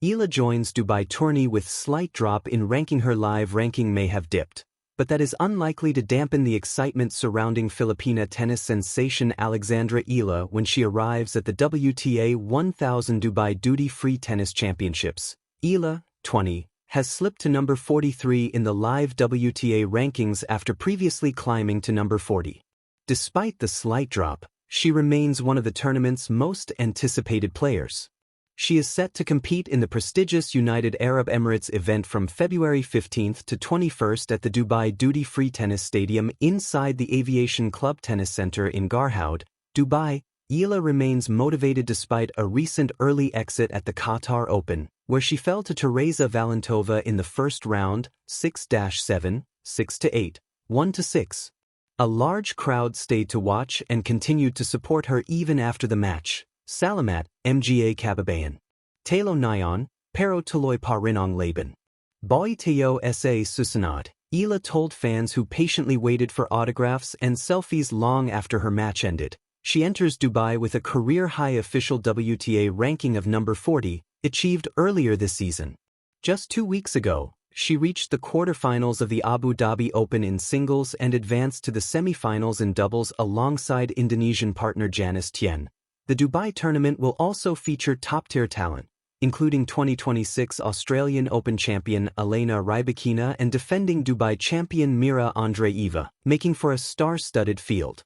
Eala joins Dubai tourney with slight drop in ranking. Her live ranking may have dipped, but that is unlikely to dampen the excitement surrounding Filipina tennis sensation Alexandra Eala when she arrives at the WTA 1000 Dubai Duty-Free Tennis Championships. Eala, 20, has slipped to number 43 in the live WTA rankings after previously climbing to number 40. Despite the slight drop, she remains one of the tournament's most anticipated players. She is set to compete in the prestigious United Arab Emirates event from February 15th to 21st at the Dubai Duty-Free Tennis Stadium inside the Aviation Club Tennis Center in Garhoud, Dubai. Eala remains motivated despite a recent early exit at the Qatar Open, where she fell to Teresa Valentova in the first round, 6-7, 6-8, 1-6. A large crowd stayed to watch and continued to support her even after the match. Salamat, Mga Kababayan. Talo Nyon, Pero Tuloy Pa Rinong Laban. Boy Teo Sa Susunod. Eala told fans who patiently waited for autographs and selfies long after her match ended. She enters Dubai with a career-high official WTA ranking of number 40, achieved earlier this season. Just 2 weeks ago, she reached the quarterfinals of the Abu Dhabi Open in singles and advanced to the semifinals in doubles alongside Indonesian partner Janice Tien. The Dubai tournament will also feature top-tier talent, including 2026 Australian Open champion Elena Rybakina and defending Dubai champion Mira Andreeva, making for a star-studded field.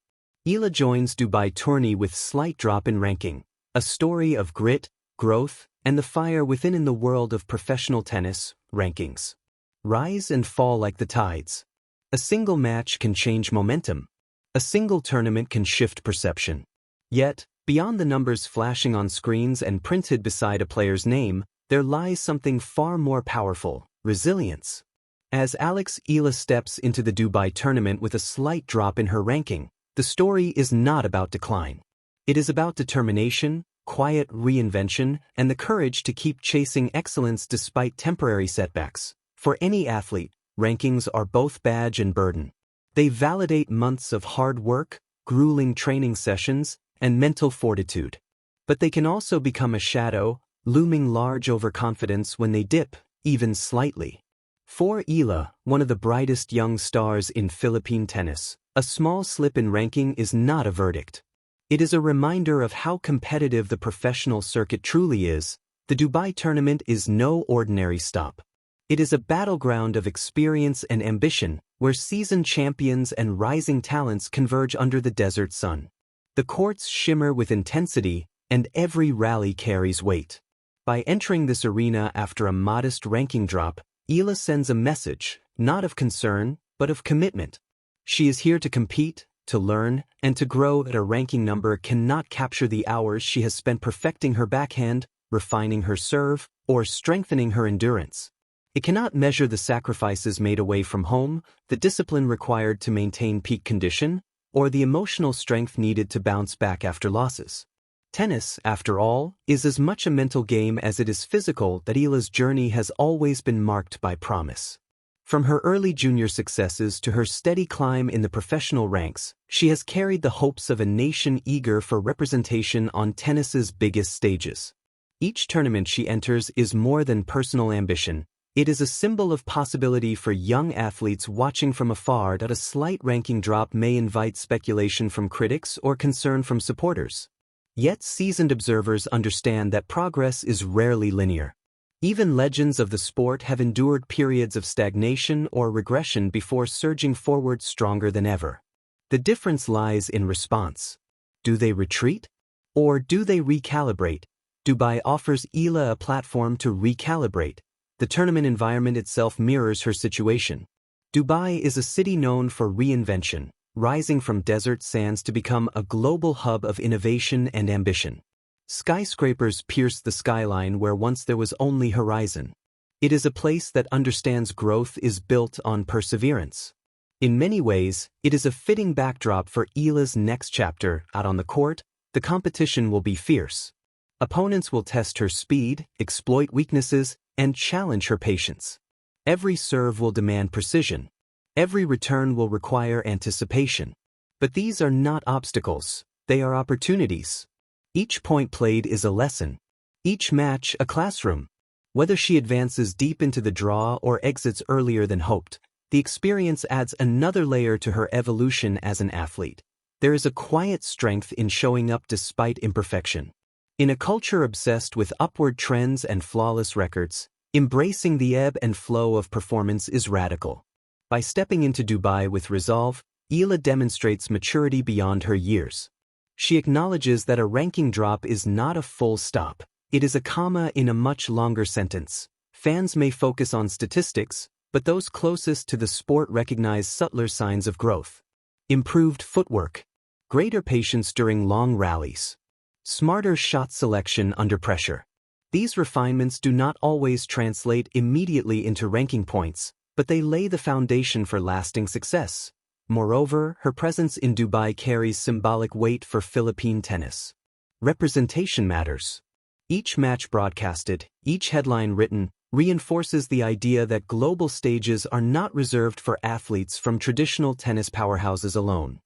Eala joins Dubai tourney with slight drop in ranking, a story of grit, growth, and the fire within in the world of professional tennis rankings. Rise and fall like the tides. A single match can change momentum. A single tournament can shift perception. Yet, beyond the numbers flashing on screens and printed beside a player's name, there lies something far more powerful: resilience. As Alex Eala steps into the Dubai tournament with a slight drop in her ranking, the story is not about decline. It is about determination, quiet reinvention, and the courage to keep chasing excellence despite temporary setbacks. For any athlete, rankings are both badge and burden. They validate months of hard work, grueling training sessions, and mental fortitude. But they can also become a shadow, looming large over confidence when they dip, even slightly. For Eala, one of the brightest young stars in Philippine tennis, a small slip in ranking is not a verdict. It is a reminder of how competitive the professional circuit truly is. The Dubai tournament is no ordinary stop. It is a battleground of experience and ambition, where seasoned champions and rising talents converge under the desert sun. The courts shimmer with intensity, and every rally carries weight. By entering this arena after a modest ranking drop, Eala sends a message, not of concern, but of commitment. She is here to compete, to learn, and to grow. That a ranking number cannot capture the hours she has spent perfecting her backhand, refining her serve, or strengthening her endurance. It cannot measure the sacrifices made away from home, the discipline required to maintain peak condition, or the emotional strength needed to bounce back after losses. Tennis, after all, is as much a mental game as it is physical. That Eala's journey has always been marked by promise. From her early junior successes to her steady climb in the professional ranks, she has carried the hopes of a nation eager for representation on tennis's biggest stages. Each tournament she enters is more than personal ambition. It is a symbol of possibility for young athletes watching from afar. That a slight ranking drop may invite speculation from critics or concern from supporters. Yet seasoned observers understand that progress is rarely linear. Even legends of the sport have endured periods of stagnation or regression before surging forward stronger than ever. The difference lies in response. Do they retreat? Or do they recalibrate? Dubai offers Eala a platform to recalibrate. The tournament environment itself mirrors her situation. Dubai is a city known for reinvention, rising from desert sands to become a global hub of innovation and ambition. Skyscrapers pierce the skyline where once there was only horizon. It is a place that understands growth is built on perseverance. In many ways, it is a fitting backdrop for Eala's next chapter. Out on the court, the competition will be fierce. Opponents will test her speed, exploit weaknesses, and challenge her patience. Every serve will demand precision. Every return will require anticipation. But these are not obstacles, they are opportunities. Each point played is a lesson. Each match a classroom. Whether she advances deep into the draw or exits earlier than hoped, the experience adds another layer to her evolution as an athlete. There is a quiet strength in showing up despite imperfection. In a culture obsessed with upward trends and flawless records, embracing the ebb and flow of performance is radical. By stepping into Dubai with resolve, Eala demonstrates maturity beyond her years. She acknowledges that a ranking drop is not a full stop. It is a comma in a much longer sentence. Fans may focus on statistics, but those closest to the sport recognize subtler signs of growth. Improved footwork, greater patience during long rallies, smarter shot selection under pressure. These refinements do not always translate immediately into ranking points, but they lay the foundation for lasting success. Moreover, her presence in Dubai carries symbolic weight for Philippine tennis. Representation matters. Each match broadcasted, each headline written, reinforces the idea that global stages are not reserved for athletes from traditional tennis powerhouses alone.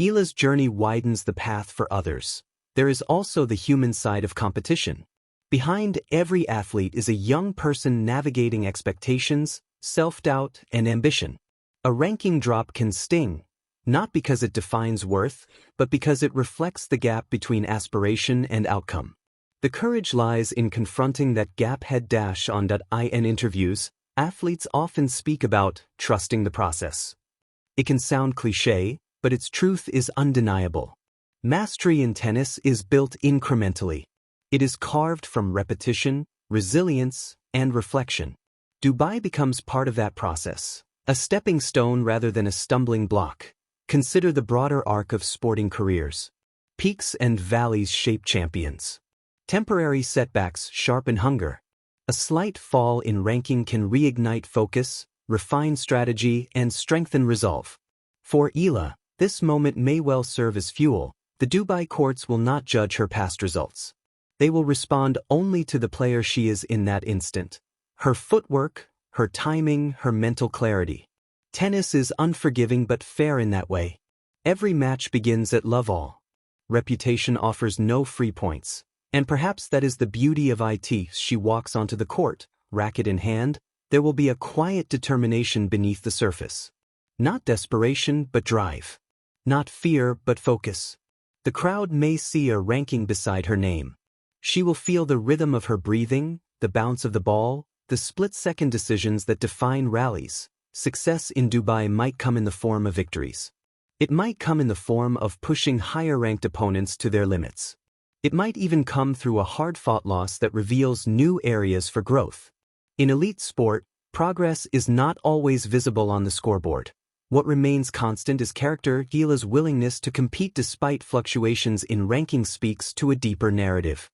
Eala's journey widens the path for others. There is also the human side of competition. Behind every athlete is a young person navigating expectations, self-doubt, and ambition. A ranking drop can sting, not because it defines worth, but because it reflects the gap between aspiration and outcome. The courage lies in confronting that gap. In interviews, athletes often speak about trusting the process. It can sound cliché, but its truth is undeniable. Mastery in tennis is built incrementally. It is carved from repetition, resilience, and reflection. Dubai becomes part of that process, a stepping stone rather than a stumbling block. Consider the broader arc of sporting careers. Peaks and valleys shape champions. Temporary setbacks sharpen hunger. A slight fall in ranking can reignite focus, refine strategy, and strengthen resolve. For Eala, this moment may well serve as fuel. The Dubai courts will not judge her past results. They will respond only to the player she is in that instant. Her footwork, her timing, her mental clarity. Tennis is unforgiving but fair in that way. Every match begins at love all. Reputation offers no free points. And perhaps that is the beauty of it. She walks onto the court, racket in hand, there will be a quiet determination beneath the surface. Not desperation, but drive. Not fear, but focus. The crowd may see a ranking beside her name. She will feel the rhythm of her breathing, the bounce of the ball, the split-second decisions that define rallies. Success in Dubai might come in the form of victories. It might come in the form of pushing higher-ranked opponents to their limits. It might even come through a hard-fought loss that reveals new areas for growth. In elite sport, progress is not always visible on the scoreboard. What remains constant is character. Eala's willingness to compete despite fluctuations in ranking speaks to a deeper narrative.